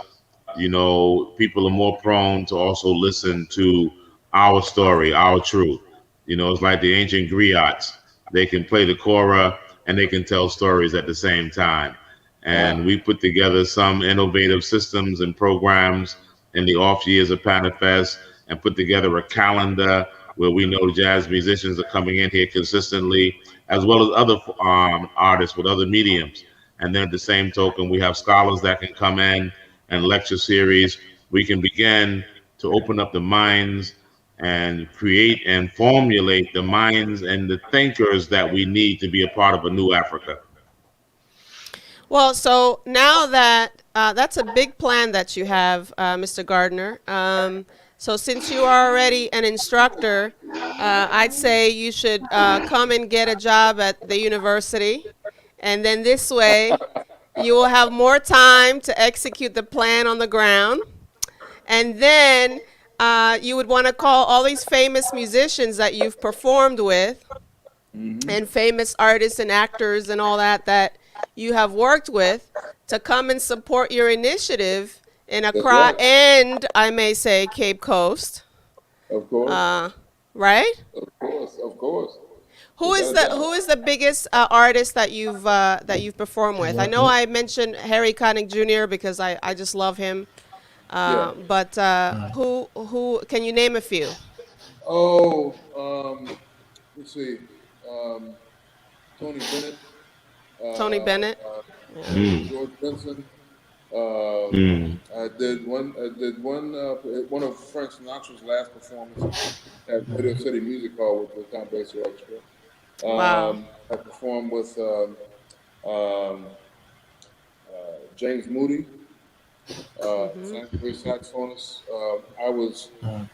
Speaker 4: people are more prone to also listen to our story, our truth. It's like the ancient griots. They can play the kora and they can tell stories at the same time. And we put together some innovative systems and programs in the off years of PanAfest, and put together a calendar where we know jazz musicians are coming in here consistently, as well as other artists with other mediums. And then at the same token, we have scholars that can come in and lecture series. We can begin to open up the minds and create and formulate the minds and the thinkers that we need to be a part of a new Africa.
Speaker 2: Well, so now that that's a big plan that you have, Mr. Gardner. So since you are already an instructor, I'd say you should come and get a job at the university. And then this way, you will have more time to execute the plan on the ground. And then you would want to call all these famous musicians that you've performed with, and famous artists and actors and all that you have worked with, to come and support your initiative in Accra and, I may say, Cape Coast.
Speaker 5: Of course.
Speaker 2: Right?
Speaker 5: Of course.
Speaker 2: Who is the biggest artist that you've performed with? I know I mentioned Harry Connick Jr. because I just love him. But who can you name a few?
Speaker 5: Oh, let's see. Tony Bennett.
Speaker 2: Tony Bennett.
Speaker 5: George Benson. I did one of Frank Sinatra's last performances at Radio City Music Hall with the Tom Basie Orchestra.
Speaker 2: Wow.
Speaker 5: I performed with James Moody, great saxophonist. I was the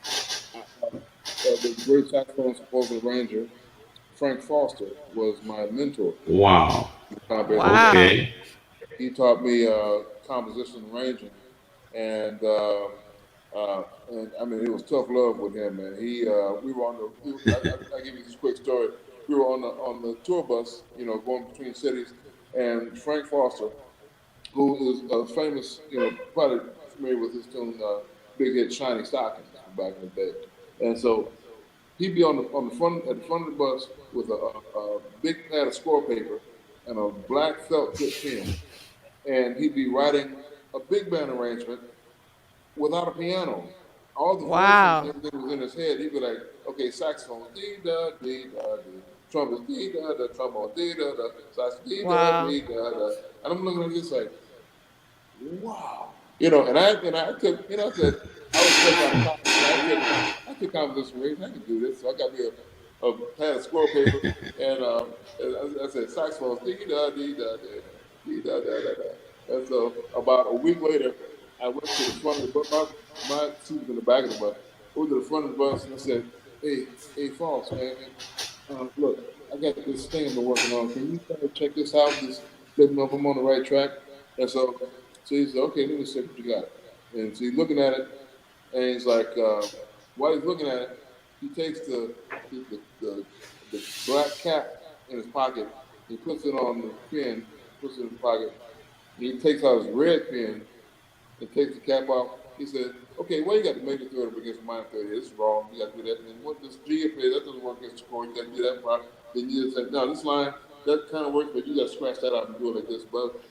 Speaker 5: great saxophonist vocal arranger. Frank Foster was my mentor.
Speaker 4: Wow.
Speaker 2: Wow.
Speaker 4: Okay.
Speaker 5: He taught me composition and arranging, and I mean, it was tough love with him, man. We were on the. I give you this quick story. We were on the tour bus, going between cities, and Frank Foster, who is a famous, probably familiar with his tune, big hit "Shining Stockings" from back in the day, and so he'd be at the front of the bus with a big pad of score paper and a black felt tip pen, and he'd be writing a big band arrangement without a piano. All the
Speaker 2: Wow.
Speaker 5: voices and everything was in his head. He'd be like, okay, saxophone, dee da dee da dee, trumpet, dee da da, trombone, dee da da, sax, dee da dee da da, and I'm looking at this like, wow, and I took, I said, I was stuck on composition. I took composition rating. I can do this. So I got me a pad of score paper, and I said, saxophone, dee da dee da dee da da da da. And so about a week later, I went to the front of the bus. My seat was in the back of the bus. I went to the front of the bus and I said, hey, False, man, look, I got this thing I've been working on. Can you try to check this out? Just let me know if I'm on the right track. And so he said, okay, let me see what you got. And so he's looking at it, and he's like, while he's looking at it, he takes the black cap in his pocket. He puts it on the pen, puts it in his pocket. He takes out his red pen and takes the cap off. He said, okay, well, you got to make it third up against minor third. This is wrong. You got to do that. And what this G up here, that doesn't work against the score. You got to do that part. Then you just say, no, this line, that kind of works, but you got to scratch that out and do it like this.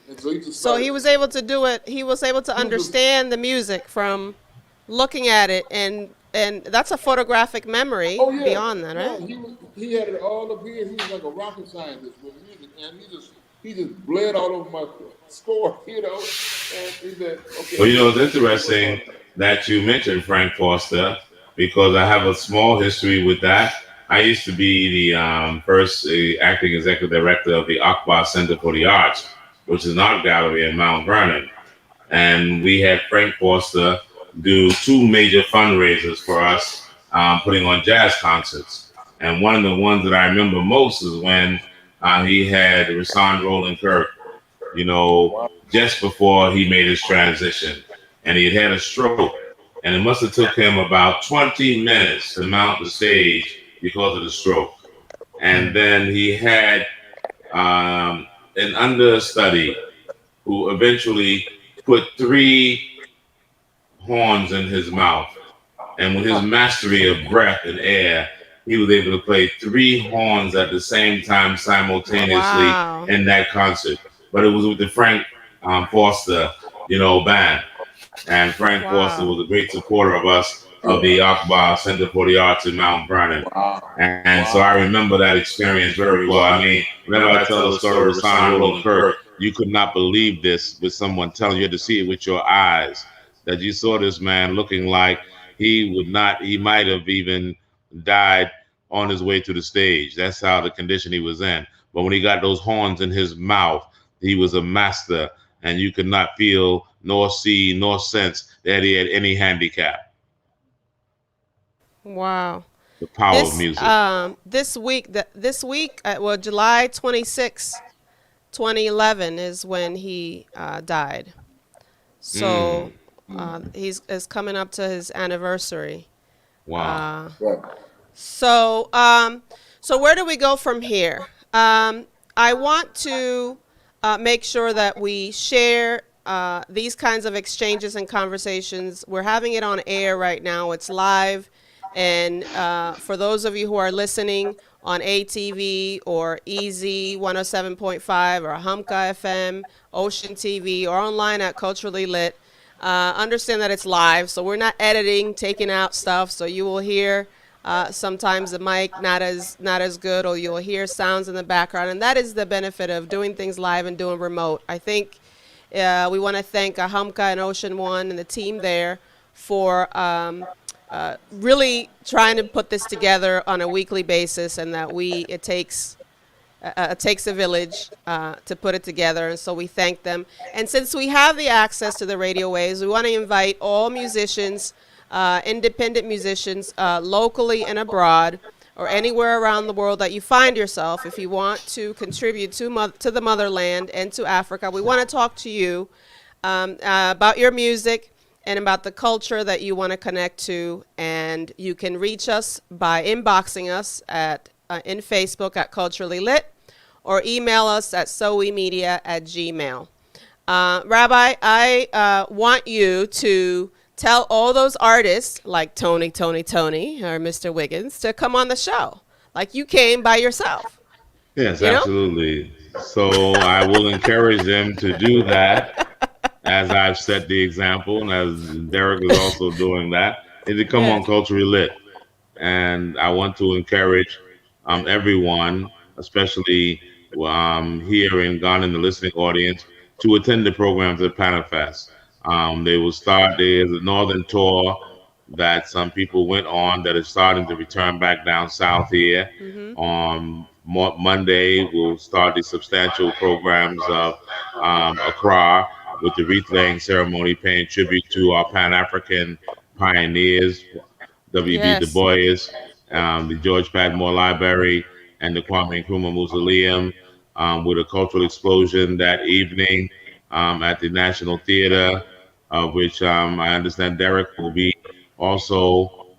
Speaker 5: And so he just started.
Speaker 2: So he was able to do it. He was able to understand the music from looking at it, and that's a photographic memory beyond that, right?
Speaker 5: Yeah, he had it all up here. He was like a rocket scientist with music, and he just bled all over my score, And he said, okay.
Speaker 4: Well, it's interesting that you mentioned Frank Foster, because I have a small history with that. I used to be the first acting executive director of the Akbar Center for the Arts, which is an art gallery in Mount Vernon. And we had Frank Foster do two major fundraisers for us, putting on jazz concerts. And one of the ones that I remember most is when he had Rashawn Roland Kirk, just before he made his transition. and he had had a stroke, and it must have took him about 20 minutes to mount the stage because of the stroke. And then he had an understudy who eventually put 3 horns in his mouth. And with his mastery of breath and air, he was able to play 3 horns at the same time simultaneously in that concert. But it was with the Frank Foster, band. And Frank Foster was a great supporter of us of the Akbar Center for the Arts in Mount Vernon. And so I remember that experience very well. I mean, whenever I tell the story of Rashawn Roland Kirk, you could not believe this with someone telling you to see it with your eyes, that you saw this man looking like he might have even died on his way to the stage. That's how the condition he was in. But when he got those horns in his mouth, he was a master, and you could not feel nor see nor sense that he had any handicap.
Speaker 2: Wow.
Speaker 4: The power of music.
Speaker 2: This week, July 26, 2011 is when he died. So he's coming up to his anniversary.
Speaker 4: Wow.
Speaker 2: So where do we go from here? I want to make sure that we share these kinds of exchanges and conversations. We're having it on air right now. It's live. And for those of you who are listening on ATV or EZ 107.5 or Humka FM, Ocean TV, or online at Culturally Lit, understand that it's live, so we're not editing, taking out stuff, so you will hear sometimes the mic not as good, or you'll hear sounds in the background, and that is the benefit of doing things live and doing remote. I think we want to thank Humka and Ocean One and the team there for really trying to put this together on a weekly basis, and that it takes a village to put it together, and so we thank them. And since we have the access to the radio waves, we want to invite all musicians, independent musicians, locally and abroad, or anywhere around the world that you find yourself. If you want to contribute to the motherland and to Africa, we want to talk to you about your music and about the culture that you want to connect to. And you can reach us by inboxing us in Facebook at Culturally Lit, or email us at sowemedia@gmail. Rabbi, I want you to tell all those artists like Tony, or Mr. Wiggins to come on the show. Like you came by yourself.
Speaker 4: Yes, absolutely. So I will encourage them to do that, as I've set the example, and as Derrick is also doing that, is to come on Culturally Lit. And I want to encourage everyone, especially here in Ghana, in the listening audience, to attend the programs at PanAfest. They will start. There's a northern tour that some people went on that is starting to return back down south here. On Monday, we'll start the substantial programs of Accra, with the wreath laying ceremony paying tribute to our Pan-African pioneers, W.B. Du Bois, the George Padmore Library, and the Kwame Nkrumah Mausoleum, with a cultural explosion that evening at the National Theater, of which I understand Derrick will be also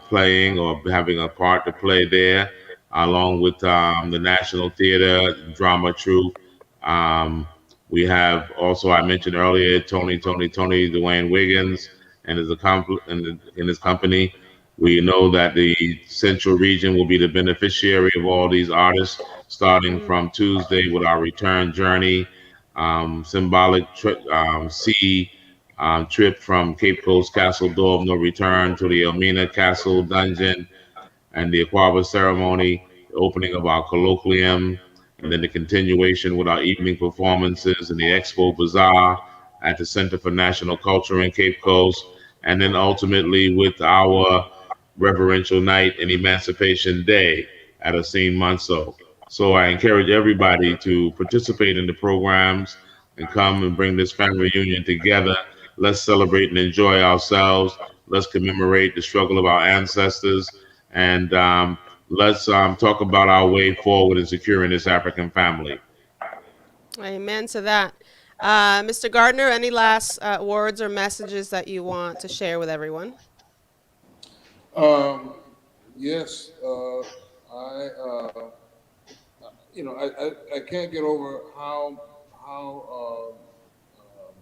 Speaker 4: playing or having a part to play there, along with the National Theater drama troupe. We have also, I mentioned earlier, Tony, Dwayne Wiggins, and in his company. We know that the Central Region will be the beneficiary of all these artists, starting from Tuesday with our return journey, symbolic sea trip from Cape Coast Castle Door of No Return to the Elmina Castle Dungeon, and the Aquaba ceremony, the opening of our colloquium, and then the continuation with our evening performances in the Expo Bazaar at the Center for National Culture in Cape Coast, and then ultimately with our reverential night and Emancipation Day at Asin Manso. So I encourage everybody to participate in the programs and come and bring this family reunion together. Let's celebrate and enjoy ourselves. Let's commemorate the struggle of our ancestors, and let's talk about our way forward in securing this African family.
Speaker 2: Amen to that. Mr. Gardner, any last words or messages that you want to share with everyone?
Speaker 5: Yes, I can't get over how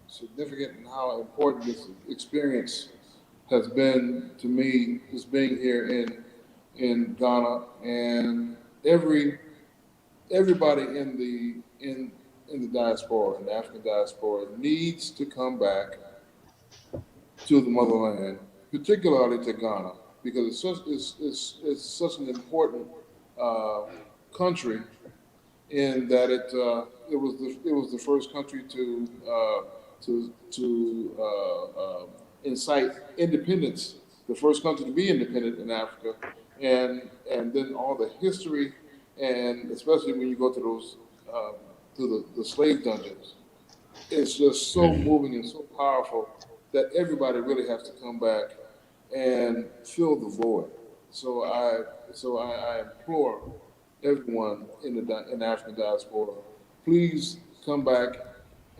Speaker 5: significant and how important this experience has been to me, just being here in Ghana, and everybody in the diaspora, in the African diaspora, needs to come back to the motherland, particularly to Ghana, because it's such an important country, in that it was the first country to incite independence, the first country to be independent in Africa, and then all the history, and especially when you go to those to the slave dungeons, it's just so moving and so powerful that everybody really has to come back and fill the void. So I implore everyone in the African diaspora, please come back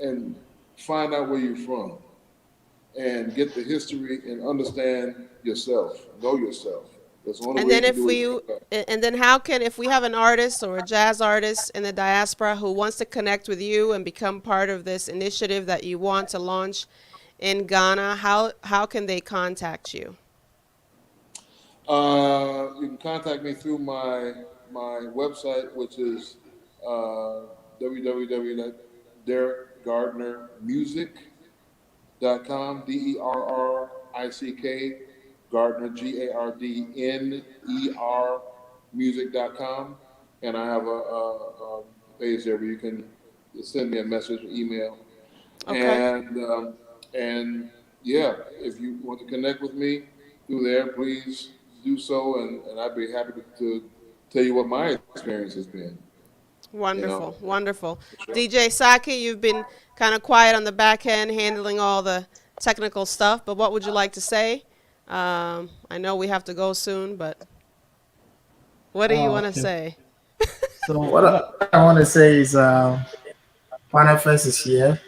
Speaker 5: and find out where you're from, and get the history and understand yourself, know yourself. That's the only
Speaker 2: And
Speaker 5: way
Speaker 2: then if we have an artist or a jazz artist in the diaspora who wants to connect with you and become part of this initiative that you want to launch in Ghana, how can they contact you?
Speaker 5: You can contact me through my website, which is www.derrickgardnermusic.com, DERRICK, Gardner, GARDNER, music.com. And I have a page there where you can send me a message or email.
Speaker 2: Okay.
Speaker 5: And yeah, if you want to connect with me through there, please do so, and I'd be happy to tell you what my experience has been.
Speaker 2: Wonderful, wonderful. Sure. DJ Saki, you've been kind of quiet on the back end, handling all the technical stuff, but what would you like to say? I know we have to go soon, but what do you want to say?
Speaker 3: So what I want to say is PanAfest is here.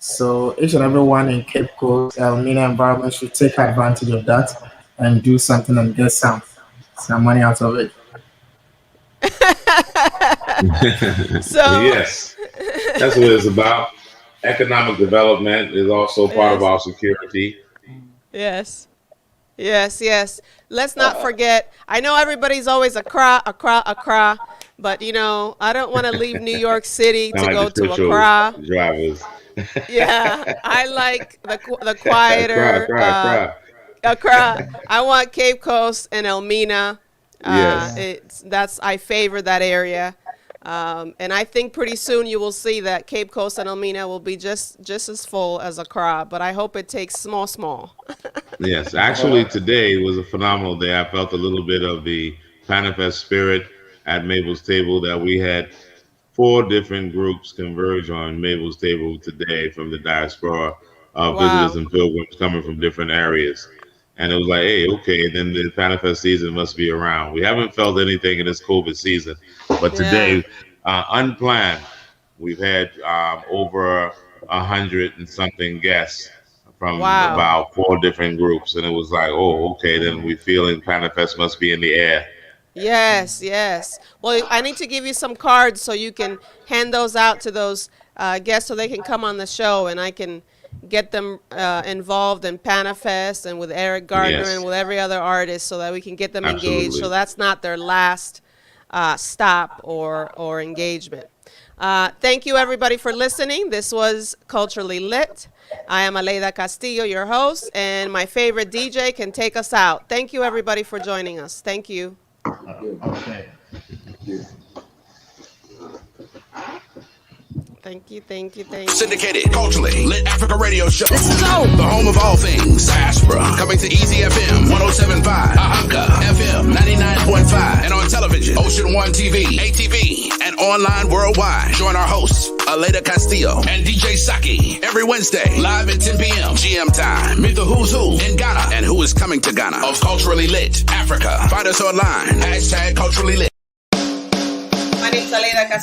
Speaker 3: So each and everyone in Cape Coast, Elmina environment should take advantage of that and do something and get some money out of it.
Speaker 2: So
Speaker 4: yes, that's what it's about. Economic development is also part of our security.
Speaker 2: Yes. Let's not forget. I know everybody's always Accra, but I don't want to leave New York City to go to Accra.
Speaker 4: Drivers.
Speaker 2: Yeah, I like the quieter Accra. I want Cape Coast and Elmina.
Speaker 4: Yes.
Speaker 2: I favor that area. And I think pretty soon you will see that Cape Coast and Elmina will be just as full as Accra, but I hope it takes small.
Speaker 4: Yes, actually today was a phenomenal day. I felt a little bit of the PanAfest spirit at Mabel's table, that we had 4 different groups converge on Mabel's table today from the diaspora, visitors and pilgrims coming from different areas. And it was like, hey, okay, then the PanAfest season must be around. We haven't felt anything in this COVID season, but today, unplanned, we've had over 100 and something guests from about 4 different groups. And it was like, oh, okay, then we feeling PanAfest must be in the air.
Speaker 2: Yes. Well, I need to give you some cards so you can hand those out to those guests so they can come on the show, and I can get them involved in PanAfest and with Derrick Gardner and with every other artist, so that we can get them engaged. So that's not their last stop or engagement. Thank you, everybody, for listening. This was Culturally Lit. I am Aleida Castillo, your host, and my favorite DJ can take us out. Thank you, everybody, for joining us. Thank you.
Speaker 3: Okay.
Speaker 2: Thank you.
Speaker 1: Syndicated, culturally lit Africa radio show. Let's go. The home of all things diaspora. Coming to Easy FM 107.5, Ahunka FM 99.5, and on television, Ocean 1 TV, ATV, and online worldwide. Join our hosts, Aleida Castillo and DJ Saki, every Wednesday, live at 10 p.m. GM time. Meet the who's who in Ghana and who is coming to Ghana of Culturally Lit Africa. Find us online, #Culturally Lit.
Speaker 2: My name is Aleida Castillo.